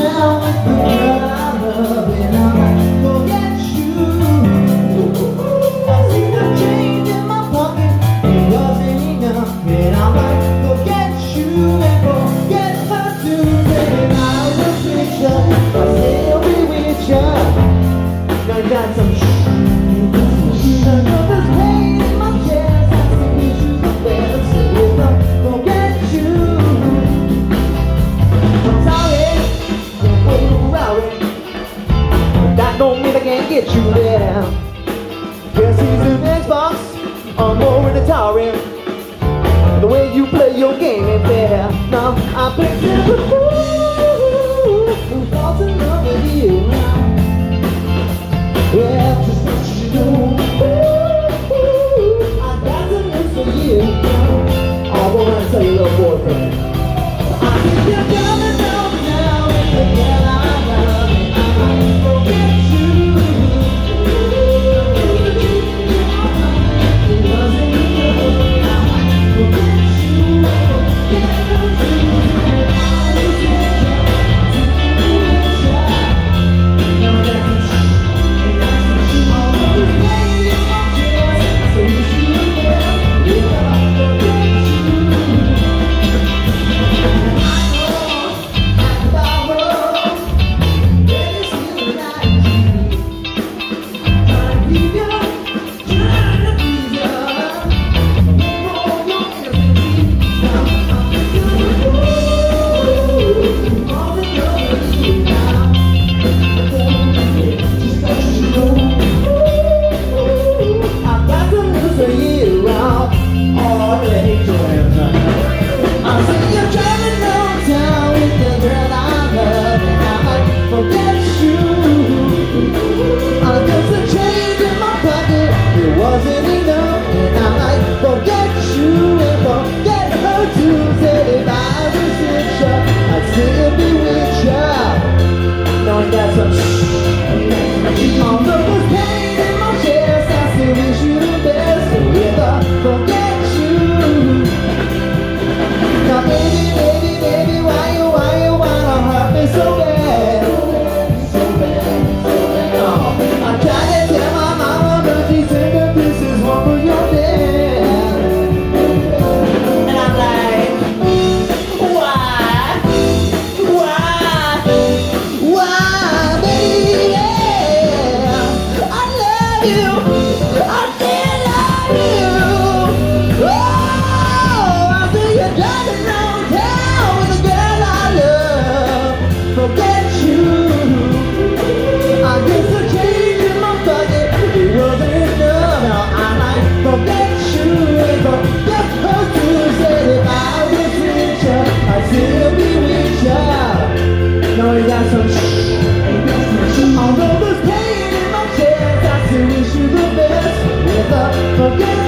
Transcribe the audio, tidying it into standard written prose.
down with the girl I love, and I might forget you. I see the change in my pocket, it wasn't enough, and I might forget you and forget her too. Baby, I will fix you, I'll still be with you. Now you got some another pain in my chest, I still wish you the best, and I'll forget you. I'm sorry, don't wait around it, but that don't mean I can't get you there. Guess he's in Xbox, I'm more in Atari. The way you play your game ain't fair. Now I picture the fool who falls in love with you. Yeah, just what you do. I got the news for you. I wanna tell you, little boyfriend. I think you're coming down now with the girl I love, and I might forget you. It wasn't enough, I might forget you. Forget her too. I was with you, with you. Now that's all of the pain in my chest, so you should have, yeah, I forget you. Although there's pain in my chest, I still wish you the best. Forget